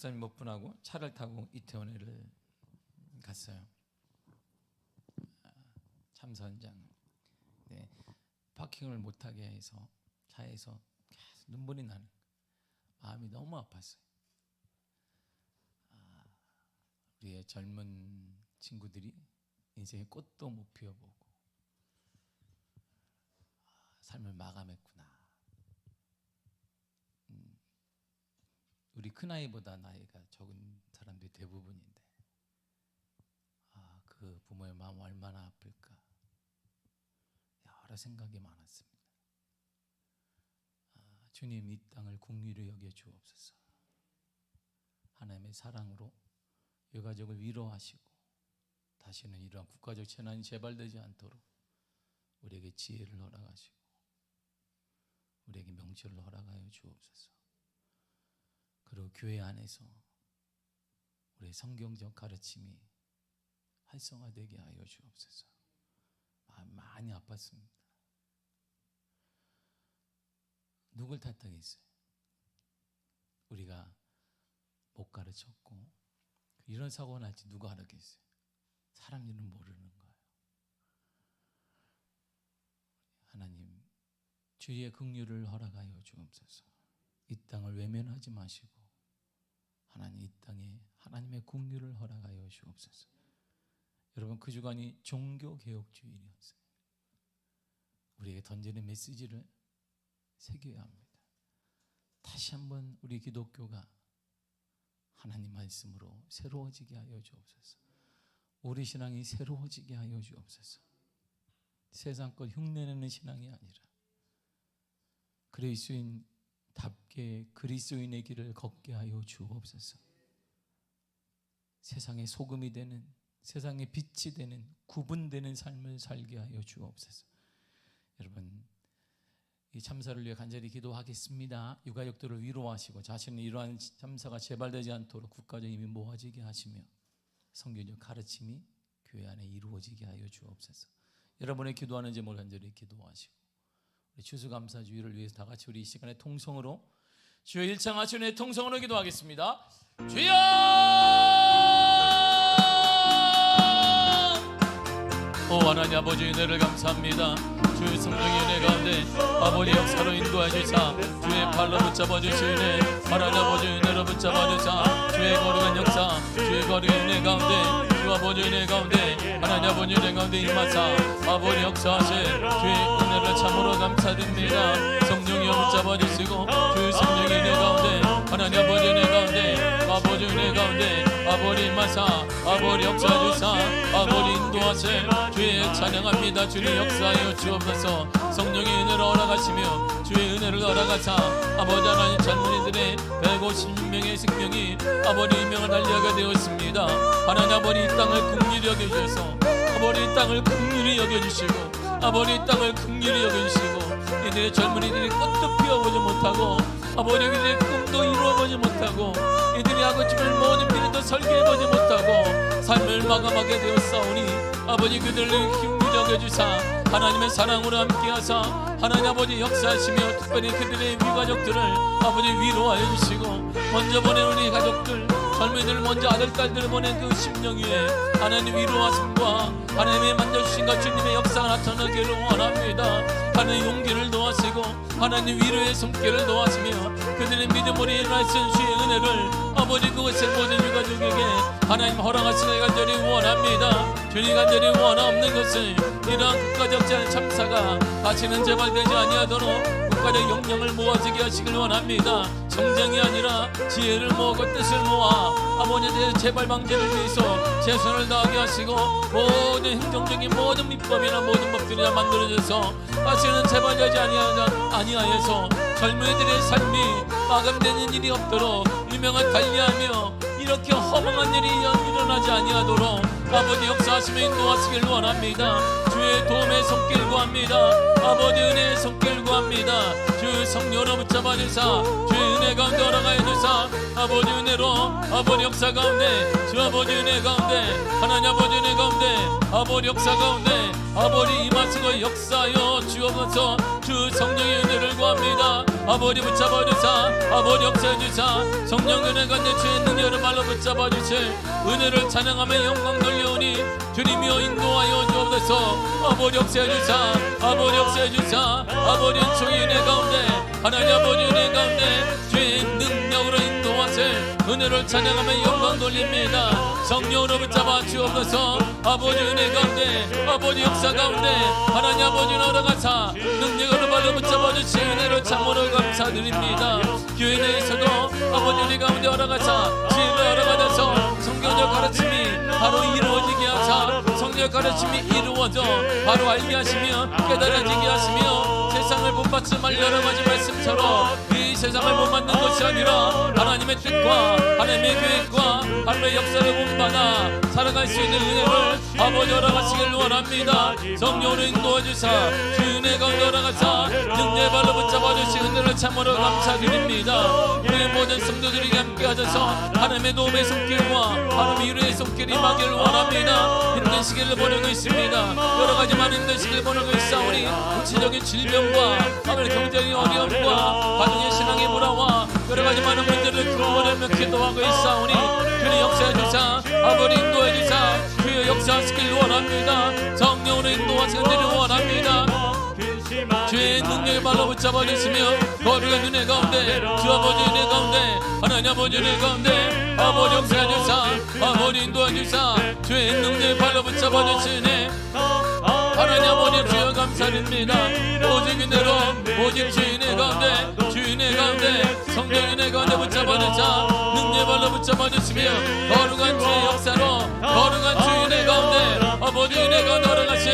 목사님 몇 분하고 차를 타고 이태원에를 갔어요. 참사 현장. 네, 파킹을 못하게 해서 차에서 계속 눈물이 나는, 마음이 너무 아팠어요. 우리의 젊은 친구들이 인생의 꽃도 못 피워보고 삶을 마감했구나. 우리 큰아이보다 나이가 적은 사람들이 대부분인데 그 부모의 마음 얼마나 아플까. 여러 생각이 많았습니다. 주님, 이 땅을 긍휼히 여겨 주옵소서. 하나님의 사랑으로 유가족을 위로하시고 다시는 이러한 국가적 재난이 재발되지 않도록 우리에게 지혜를 허락하시고 우리에게 명철을 허락하여 주옵소서. 그리고 교회 안에서 우리의 성경적 가르침이 활성화되게 하여 주옵소서. 많이 아팠습니다. 누굴 탓하겠어요? 우리가 못 가르쳤고 이런 사고가 날지 누가 알았겠어요? 사람 일은 모르는 거예요. 하나님, 주의 긍휼을 허락하여 주옵소서. 이 땅을 외면하지 마시고 하나님, 이 땅에 하나님의 긍휼을 허락하여 주옵소서. 여러분, 그 주간이 종교개혁주일이었어요. 우리에게 던지는 메시지를 새겨야 합니다. 다시 한번 우리 기독교가 하나님 말씀으로 새로워지게 하여 주옵소서. 우리 신앙이 새로워지게 하여 주옵소서. 세상 것 흉내내는 신앙이 아니라 그리스도인답게 그리스도인의 길을 걷게 하여 주옵소서. 세상의 소금이 되는, 세상의 빛이 되는, 구분되는 삶을 살게 하여 주옵소서. 여러분, 이 참사를 위해 간절히 기도하겠습니다. 유가족들을 위로하시고 자신의 이러한 참사가 재발되지 않도록 국가적 힘이 모아지게 하시며 성경적 가르침이 교회 안에 이루어지게 하여 주옵소서. 여러분의 기도하는 제목을 간절히 기도하시고 우리 추수감사주의를 위해서 다 같이 우리 이 시간에 통성으로 주여 일창하시는 통성으로 기도하겠습니다. 주여! 오 하나님 아버지, 은혜를 감사합니다. 주의 성령의 은혜 가운데 아버지 역사로 인도해 주사 주의 발로 붙잡아 주시네. 하나님 아버지 은혜로 붙잡아 주사 주의 거룩한 역사, 주의 거룩한 은혜 가운데, 주 아버지 은혜 가운데, 하나님 아버지 은혜 가운데 임하사 아버지 역사하신 주의 은혜를 참으로 감사드립니다. 성령이여 붙잡아 주시고 주의 성령의 은혜 가운데, 하나님 아버지 은혜 가운데, 아버지 은혜 가운데 아버지 임하사 아버지 역사해 주사 아버지 인도하세 주의 찬양합니다. 주님 역사하여 주옵소서. 성령의 은혜를 허락하시며 주의 은혜를 허락하사 아버지 하나님 젊은이들의 150명의 생명이 아버지 인명을 달리하게 되었습니다. 하나님 아버지 이 땅을 긍휼히 여겨주셔서 아버지 이 땅을 긍휼히 여겨주시고 아버지 이 땅을 긍휼히 여겨주시고 이들의 젊은이들이 꽃도 피워보지 못하고 아버지 이들의 꿈도 이루어보지 못하고 이들이 하고 싶은 모든 미래도 설계해보지 못하고 삶을 마감하게 되었사오니 아버지 그들을 힘을 여겨주사 하나님의 사랑으로 함께하사 하나님 아버지 역사하시며 특별히 그들의 위가족들을 아버지 위로하여 주시고 먼저 보낸 우리 가족들 젊은이들 먼저 아들 딸들을 보낸 그 심령 위에 하나님 위로하심과 하나님의 만져주신과 주님의 역사가 나타나기를 원합니다. 하나님 용기를 도와주시고 하나님 위로의 손길을 도와주시며 그들의 믿음으로 일어나신 주의 은혜를 아버지 그것의 모든 유가족에게 하나님 허락하시길 간절히 원합니다. 주님 간절히 원하옵는 것은 이러한 국가적 참사가 다시는 재발되지 아니하도록 국가적 영령을 모아지게 하시길 원합니다. 성장이 아니라 지혜를 모으고 뜻을 모아 아버지의 재발 방지를 위해서 최선을 다하게 하시고 모든 행정적인 모든 밑법이나 모든 법들이 다 만들어져서 다시는 재발되지 아니하여서 젊은이들의 삶이 마감되는 일이 없도록 유명한 달리하며 이렇게 허망한 일이 일어나지 아니하도록 아버지 역사하시며 인도하시길 원합니다. 주의 도움의 손길 구합니다. 아버지 은혜의 손길 구합니다. 주 성령으로 붙잡아 주사 주의 은혜 가운데 허락하여 주사 아버지 은혜로 아버지 역사 가운데 주 아버지 은혜 가운데 하나님 아버지 은혜 가운데 아버지 역사 가운데 아버지 임하시고 역사하여 주옵소서. 주 성령의 은혜를 구합니다. 아버지 붙잡아 주사 아버지 역사해 주사 성령 은혜 가운데 주의 능력을 말로 붙잡아 주실 은혜를 찬양하며 영광 돌려오니 주님이여 인도하여 주옵소서. 아버지 역사해 주사 아버지 역사해 주사 아버지 주의 은혜 가운데 하나님 아버지 은혜 가운데 주의 능력으로 인도하실 은혜를 찬양하며 영광 돌립니다. 성령으로 붙잡아 주옵소서. 아버지 은혜 가운데 아버지 역사 가운데 하나님 아버지 나아가사 능력으로 발로 붙잡아 주신 은혜를 참으로 감사드립니다. 교회 내에서도 아버지 우리 가운데 나아가사 진리를 나아가서 성경적 가르침이 바로 이루어지게 하사 성경 가르침이 이루어져 바로 알게 하시며 깨달아지게 하시며 세상을 본받지 말 여러 가지 말씀처럼 이 세상을 본받는 것이 아니라 하나님의 뜻과 하나님의 계획과 하나님의 역사를 본받아 살아갈 수 있는 은혜를 아버지 허락하시길 원합니다. 성령으로 인도하주사 주 은혜 가운데 허락하사 능력의 발로 붙잡아 주신 은혜를 참으로 감사드립니다. 우리 모든 성도들이 함께 하셔서 하나님의 도움의 손길과 하나님의 위로의 손길이 임하기를 원합니다. 힘든 시기를 보내고 있습니다. 여러 가지 많은 힘든 시기를 보내고 있사오니 구체적인 질병과 하나님의 경제적인 어려움과 가정의 신앙의 불화와 여러 가지 많은 문제를 극복하려며 기도하고 있사오니 주의 역사해 주사 아버지 인도해 주사 주의 역사하시길 원합니다. 성령으로 인도하시기를 원합니다. 주의 능력의 발로 붙잡아 주시며 거룩한 은혜 가운데 주 아버지 은혜 가운데 하나님 아버지 은혜 가운데 아버지 역사해 주사 아버지 인도해 주사 주의 능력의 발로 붙잡아 주시네 하나님 아버지 주여 감사드립니다. 오직 은혜로 오직 주의 은혜 가운데 주의 은혜 가운데 성령 은혜 가운데 붙잡아 주사 능력의 발로 붙잡아 주시며 거룩한 주의 역사로 거룩한 주의 은혜 가운데 아버지 은혜 가운데 걸어가신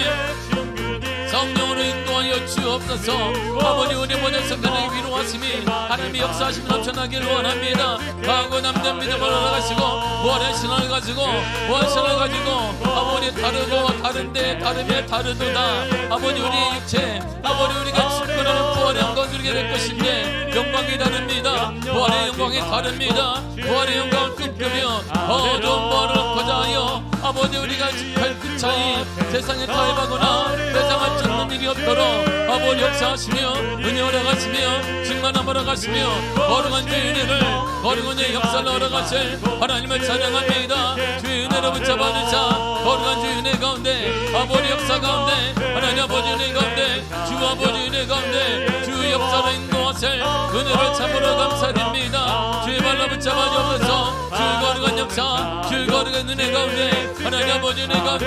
성령으로 인도하여 주옵소서. 아버지 우리 모든 성도들에게 위로하심이 하나님의 역사하심을 넘쳐나기를 원합니다. 강하고 남는 믿음을 알아가시고 부활의 신앙을 가지고 부활의 신앙을 가지고 아버지 다르고 다른데 다르며 다르도다. 아버지 우리의 육체 아버지 우리가 집권하는 부활의 영광 누리게 될 것인데 영광이 다릅니다. 부활의 영광이 다릅니다. 부활의 영광을 꿈꾸며 어두운 부활을 거자하여 아버지 우리가 발끝 차이 세상에 타협하거나 세상을 쫓는 일이 없도록 아버지 역사하시며 은혜 허락하시며 충만함 허락하시며 거룩한 주의 은혜를 거룩한 주의 역사를 허락하실 하나님을 찬양합니다. 주의 은혜로 붙잡아 주사 거룩한 주의 은혜 가운데 아버지 역사 가운데 하나님 아버지 은혜 가운데 주 아버지 은혜 가운데 주의 역사로 인도하실 은혜를 참으로 감사드립니다. 주의 발로 붙잡아 주옵소서. 주의 거룩한 역사 주의 거룩한 은혜 가운데 하나님 아버지 은혜 가운데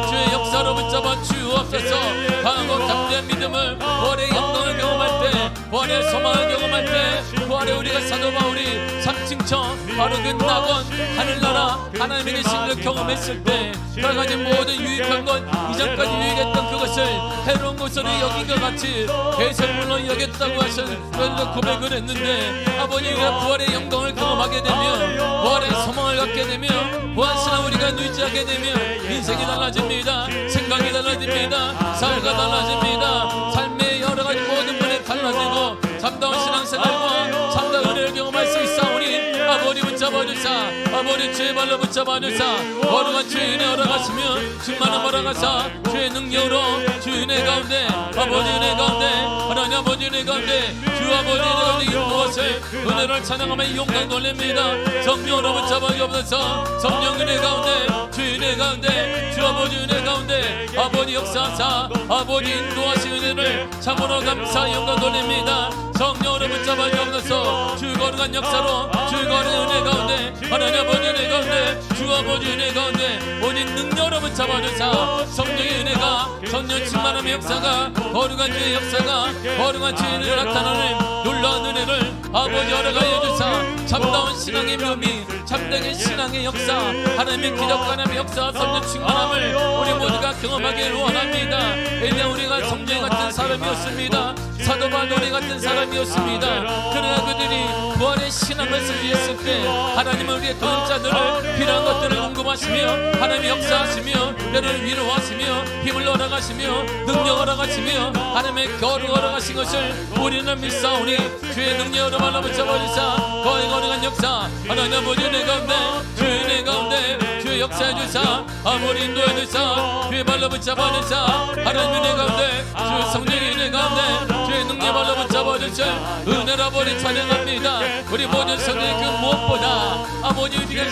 주의 역사로 붙잡아 주옵소서. 강하고 담대한 믿음을 부활의 영광을 경험할 때 부활의 소망을 경험할 때 부활의 우리가 사도 바울이 3층천 바로 그 낙원 하늘나라 하나님의 계시를 경험했을 때 그가 가진 모든 유익한 것 이전까지 유익했던 그것을 해로운 것으로 여긴 것 같이 배설물로 여겼다고 하신 그런 고백을 했는데 아버지 우리가 부활의 영광을 경험하게 되면 부활의 소망을 갖게 되면 부활신앙 우리가 누리하게 되면 인생이 달라집니다. 생각이 달라집니다. 삶과 달라집니다. 삶의 여러 가지 모든 분이 달라지고 참다운 신앙생활과 참다운 은혜를 경험할 수 있사오니 아버지 붙잡아 주사 아버지 주의 발로 붙잡아 주사 거룩한 주의 은혜 허락하시며 충만함 허락하사 주의 능력으로 주의 은혜 가운데 아버지 은혜 가운데 하나님 아버지 은혜 가운데 주 아버지 은혜 가운데 인도하실 은혜를 찬양하며 영광 돌립니다. 성령으로 붙잡아 주옵소서. 성령 은혜 가운데 주의 은혜 가운데 주 아버지 은혜 가운데 아버지 역사하사 아버지 인도하신 은혜를 참으로 감사 영광 돌립니다. 성령으로 붙잡아 주옵소서. 주 거룩한 역사로 주 거룩한 은혜 가운데 하나님 아버지 은혜 가운데 주 아버지 은혜 가운데 모든 능력으로 붙잡아 주사 성령의 은혜가 성령 충만함의 역사가 거룩한 주의 역사가 거룩한 주의 은혜가 나타나는 놀라운 은혜를 아버지 허락하여 주사 참다운 신앙의 묘미 참되게 신앙의 역사 하나님의 기적 하나님의 역사 성령 충만함을 우리 모두가 경험하기를 원합니다. 엘리야 우리가 성령 같은 사람이었습니다. 사도 바울이 같은 사람이었습니다. 그러나 그들이 부활의 신앙을 소지했을 때 하나님은 우리의 도전자들을 필요한 것들을 궁금하시며 하나님이 역사하시며 너를 위로하시며 힘을 허락하시며 능력 허락하시며 하나님의 거룩 허락하신 것을 우리는 믿사오니 주의 능력으로 말로 붙잡아주사 거의 거룩한 역사 하나님 아버지 은혜 가운데 주의 은혜 가운데 주의 역사해 주사 아버지 인도해 주사 주의 발로 붙잡아주사 하나님 은혜 가운데 주의 성령의 은혜 가운데 주의 능력 발로 붙잡아주사 은혜로 아버지 찬양합니다. 우리 모든 성도의 그 무엇보다 아버지 우리가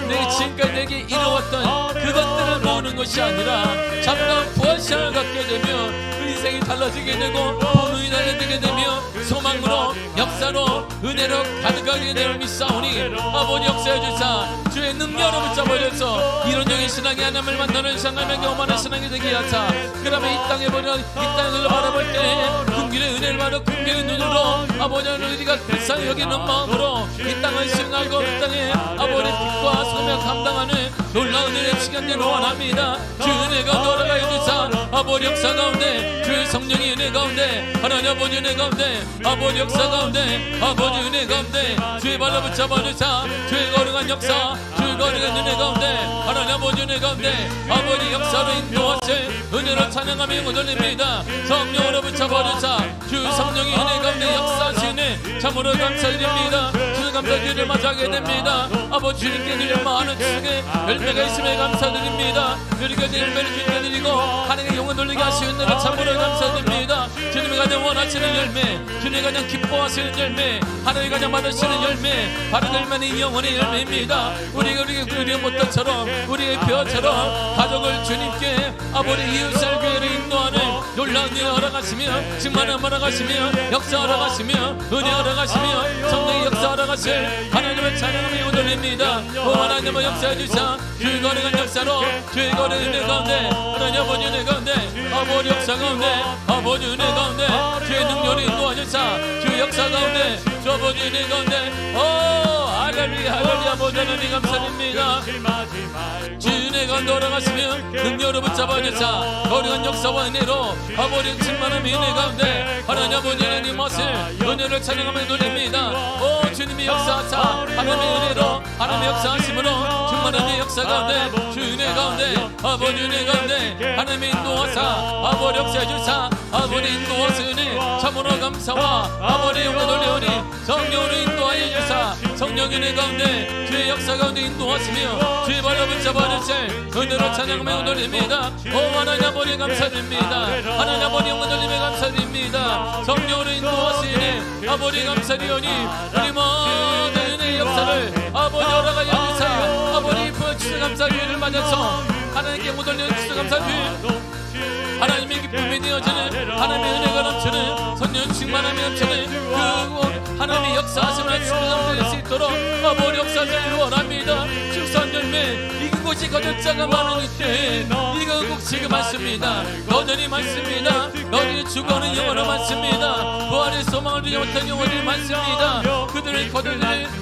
내게 지금까지 내게 이루었던 그것들을 모으는 것이 아니라 잠깐 부활시간을 갖게 되면 그 인생이 달라지게 되고 본능이 달라지게 되며 소망으로 역사로 은혜로 가득하게 되는 믿사오니 아버지 역사해 주사 주의 능력으로 붙잡아줘서 이론적인 신앙이 하나님을 만나는 신앙에게 오만한 신앙이 되게 하사 그러면 이 땅을 바라볼 때 긍휼의 은혜를 받아 긍휼의 눈으로 아버지 우리가 불쌍히 여기는 마음으로 이 땅을 수행하고 이 땅에 아버지 빛과 소명 감당하는 놀라운 은혜의 시간을 원합니다. 주 은혜가 돌아가 해주사 아버지 역사 가운데 주의 성령의 은혜 가운데 하나님 아버지 은혜 가운데 아버지 역사 가운데 아버지 은혜 가운데 주의 발로 붙잡아주사 주의 거룩한 역사 주의 거룩한 은혜 가운데 하나님 아버지 은혜 가운데 아버지 역사로 인도하실 은혜로 찬양하며 영원돌립니다. 성령으로 붙잡아주사 주 성령의 은혜 가운데 역사하시네 참으로 감사드립니다. 주님 감사드리를 맞이하게 됩니다. 아버지 주님께 드릴 많은 추석의 열매가 있음에 감사드립니다. 우리가 열매를 주님께 드리고 하나님의 영혼 돌리게 하시는 은혜를 참으로 감사드립니다. 주님이 가장 원하시는 열매 주님이 가장 기뻐하시는 열매 하나님이 가장 받으시는 열매 바른 열매는 영혼의 열매입니다. 우리의 못다처럼 우리의 벼처럼 가족을 주님께 아버지 이웃을 교회를 인도하는 놀라운 은혜 허락하시며 증만을 허락하시며 역사 허락하시며 은혜 허락하시며 성령의 역사 허락하실 하나님을 찬양하며 영혼 돌립니다. 오 하나님을 역사해 주사 주의 거룩한 역사로 주의 거룩한 은혜 가운데 하나님 아버지 은혜 가운데 아버지 역사 가운데 아버지 은혜 가운데 주의 능력을 인도하셔서 주의 역사 가운데 주 아버지 은혜 가운데 할렐루야 할렐루야 아버지 하나님 감사드립니다. 주의 은혜 가운데 돌아가시며 능력으로 붙잡아주사 거룩한 역사와 은혜로 아버지 충만한 은혜 가운데 하나님 아버지 하나님 맛을 은혜를 찬양하며 돌립니다. 오 주님이 역사하사 하나님의 은혜로 하나님의 역사하심으로 충만한 역사 가운데 주 은혜 가운데 아버지 은혜 가운데 하나님의 인도하사 아버지 역사해주사 아버지 인도하시니 참으로 감사와 아버지 영광 돌려오니 성령으로 인도하여 주사 성령 은혜 가운데 주의 역사 가운데 인도하시며 주의 발로 붙잡아주실 은혜로 찬양하며 돌립니다. 오 하나님 아버지 감사드립니다. 하나님 아버지 영광 돌리며 감사드립니다. 성령으로 인도하시니 아버지 감사드리오니 우리 모든 은혜의 역사를 아버지 허락하여 주세요. 아버지 주의 감사주의를 맞아서 하나님께 못 올리는 주의 감사주의 하나님의 기쁨이 되어지는 하나님의 은혜가 넘치는 성령 충만함이 넘치는 그 하나님의 역사하심을 충만할 수 있도록 아버지 역사를 원합니다. 축산 열매 익은 곳이 거둘 자가 많은 이때 이건 꼭 지금 많습니다. 여전히 많습니다. 여전히 죽어는 영혼은 많습니다. 부활의 소망을 주지 못한 영혼이 많습니다. 그들을 거둘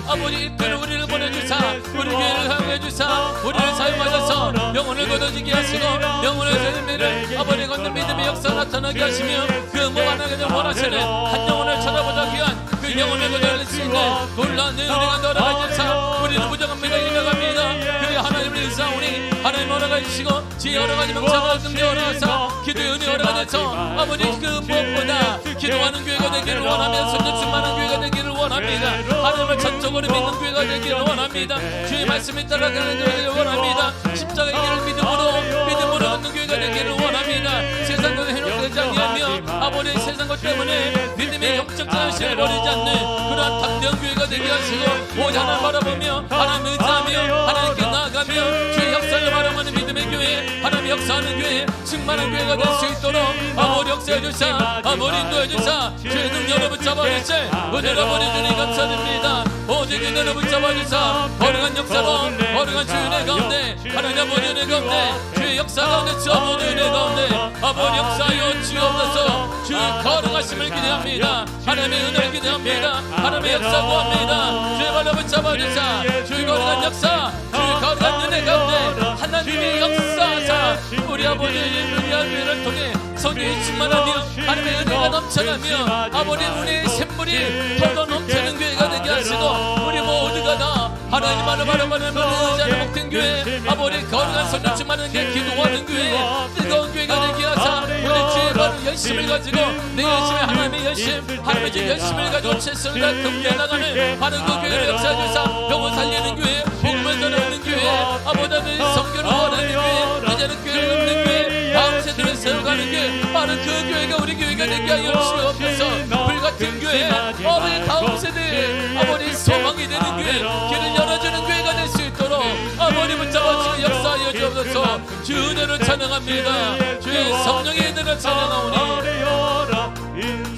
아버지 이때는 우리를 보내주사 우리 교회를 사용해 주사 우리를 사용하셔서 영혼을 거둬지게 하시고 영혼의 열매를 아버지 걷는 믿음의 역사 나타나게 하시며 그 무한하게 원하시는 한 영혼을 찾아보자 귀한 그 영혼을 거둬낼 수 있는 놀라운 은혜가 돌아가셔서 우리는 무정합니다. 일어갑니다. 그래 하나님을 일사오니 하나님 허락하시고 지혜 허락하지 명사가 금리 허락하사 기도의 은혜 허락하셔서 아버지 그 무엇보다 기도하는 교회가 되기를 원하며 성령 충만한 교회가 되기를 원합니다. 하나님을 전적으로 믿는 교회가 되기를 원합니다. 주의 말씀에 따라가는 교회가 되기를 원합니다. 십자가의 길을 믿음으로 걷는 교회가 되기를 원합니다. 세상 것을 해놓지 아니하며 아버지 세상 것 때문에 믿음의 영적 자신을 버리지 않는 그러한 담대한 교회가 되게 하시고 오직 하나님 바라보며 하나님 의지하며 하나님께 나아가며 주의 역사를 바라보는 믿음의 교회 하나님 역사하는 교회 충만한 교회가 될 수 있도록 아버지 역사해 주사 아버지 인도해 주사 주의 능력으로 붙잡아 주시 은혜로 보내주니 감사드립니다. 오직 은혜로 붙잡아 주사 거룩한 역사로 거룩한 주의 은혜 가운데 하나님 아버지 은혜 가운데 주의 역사 가운데 주 아버지 은혜 가운데 아버지 역사여 주옵소서 주의 거룩하심을 기대합니다. 하나님의 은혜를 기대합니다. 하나님의 역사 구합니다. 주의 발로 붙잡아 주사 주의 거룩한 역사 주의 거룩한 은혜 가운데 하나님의 역사하사 우리 아버지 우리 아버지를 통해 성령이 충만하며 하나님의 은혜가 넘쳐나며 아버지 은혜의 샘물이 더더 넘치는 교회가 되게 하시고 우리 모두가 다 하나님 바라보는 의자를 먹던 교회 아버지 거룩한 성령 충만한 게 기도하는 교회 뜨거운 교회가 되게 하사 우리 주의 바른 열심을 가지고 내 열심에 하나님의 열심 하나님의 주 열심을 가지고 최선을 다 경계해 나가는 바른 그 교회를 역사해 주사 영혼 살리는 교회 복음을 전하는 교회 아버지 성교를 원하는 교회 이제는 교회를 없는 교회 다음 세대를 세워가는 교회 바른 그 교회가 우리 교회가 되게 하여 주시옵소서 불같은 교회 아버지 다음 세대에 아버지 소망이 되는 교회, 길을 열어주는 교회가 될 수 있도록 아버지 붙잡아주시고 역사하여 주옵소서. 주 은혜를 찬양합니다. 주의 성령의 은혜를 찬양하오니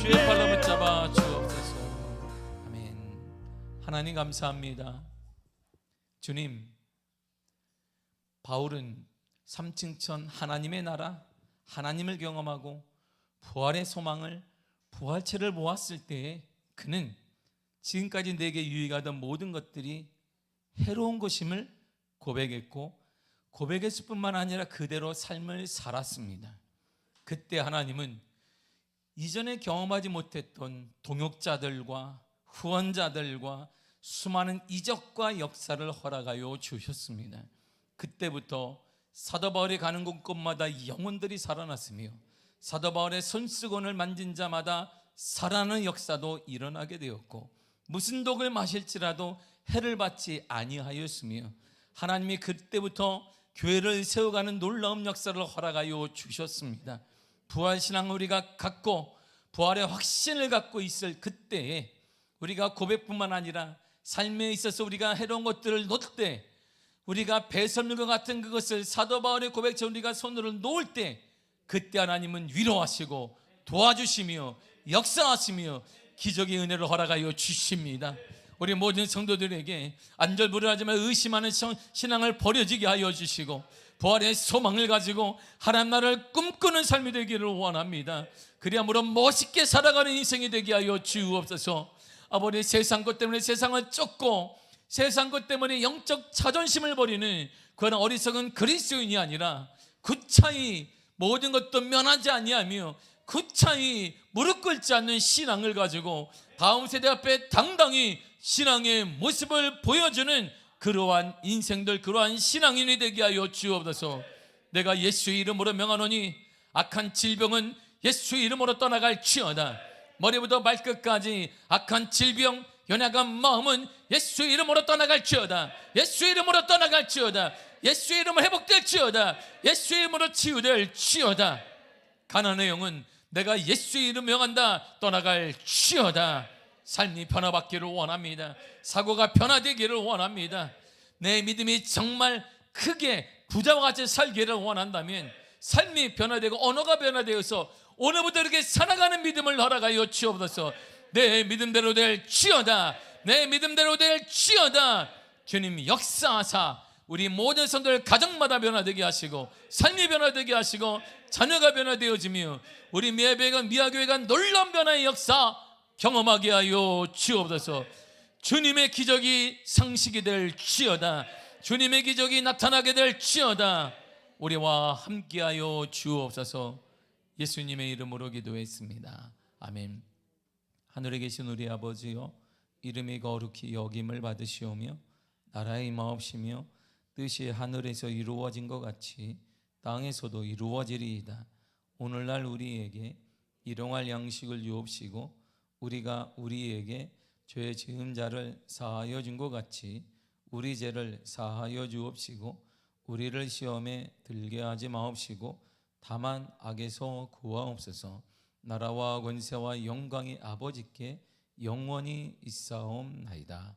주의 팔로 붙잡아 주옵소서. 아멘. 하나님 감사합니다. 주님, 바울은 3층천 하나님의 나라, 하나님을 경험하고 부활의 소망을, 부활체를 보았을 때에 그는 지금까지 내게 유익하던 모든 것들이 해로운 것임을 고백했고, 고백했을 뿐만 아니라 그대로 삶을 살았습니다. 그때 하나님은 이전에 경험하지 못했던 동역자들과 후원자들과 수많은 이적과 역사를 허락하여 주셨습니다. 그때부터 사도 바울이 가는 곳곳마다 영혼들이 살아났으며 사도 바울의 손수건을 만진 자마다 살아나는 역사도 일어나게 되었고, 무슨 독을 마실지라도 해를 받지 아니하였으며 하나님이 그때부터 교회를 세워가는 놀라운 역사를 허락하여 주셨습니다. 부활신앙을 우리가 갖고 부활의 확신을 갖고 있을 그때에 우리가 고백뿐만 아니라 삶에 있어서 우리가 해로운 것들을 놓을 때, 우리가 배설물과 같은 그것을 사도 바울의 고백처럼 우리가 손으로 놓을 때, 그때 하나님은 위로하시고 도와주시며 역사하시며 기적의 은혜를 허락하여 주십니다. 우리 모든 성도들에게 안절부절하지만 의심하는 신앙을 버려지게 하여 주시고 부활의 소망을 가지고 하나님 나라를 꿈꾸는 삶이 되기를 원합니다. 그리함으로 멋있게 살아가는 인생이 되게 하여 주옵소서. 아버지, 세상 것 때문에 세상을 쫓고 세상 것 때문에 영적 자존심을 버리는 그런 어리석은 그리스도인이 아니라 구차히 모든 것도 면하지 아니하며 구차히 무릎 꿇지 않는 신앙을 가지고 다음 세대 앞에 당당히 신앙의 모습을 보여주는 그러한 인생들, 그러한 신앙인이 되게 하여 주옵소서. 내가 예수의 이름으로 명하노니 악한 질병은 예수의 이름으로 떠나갈지어다. 머리부터 발끝까지 악한 질병, 연약한 마음은 예수의 이름으로 떠나갈지어다. 예수의 이름으로 떠나갈지어다. 예수의 이름으로 회복될지어다. 예수의 이름으로 치유될지어다. 가난의 영은 내가 예수의 이름 명한다, 떠나갈지어다. 삶이 변화받기를 원합니다. 사고가 변화되기를 원합니다. 내 믿음이 정말 크게 부자와 같이 살기를 원한다면 삶이 변화되고 언어가 변화되어서 오늘부터 이렇게 살아가는 믿음을 허락하여 주옵소서. 내 믿음대로 될지어다. 내 믿음대로 될지어다. 주님 역사하사 우리 모든 성도들 가정마다 변화되게 하시고 삶이 변화되게 하시고 자녀가 변화되어지며 우리 미아교회가 놀라운 변화의 역사 경험하게 하여 주옵소서. 주님의 기적이 상식이 될지어다. 주님의 기적이 나타나게 될지어다. 우리와 함께하여 주옵소서. 예수님의 이름으로 기도했습니다. 아멘. 하늘에 계신 우리 아버지여, 이름이 거룩히 여김을 받으시오며 나라의 임하옵시며 뜻이 하늘에서 이루어진 것 같이 땅에서도 이루어지리이다. 오늘날 우리에게 일용할 양식을 주옵시고 우리가 우리에게 죄 지은 자를 사하여 준 것 같이 우리 죄를 사하여 주옵시고 우리를 시험에 들게 하지 마옵시고 다만 악에서 구하옵소서. 나라와 권세와 영광이 아버지께 영원히 있사옵나이다.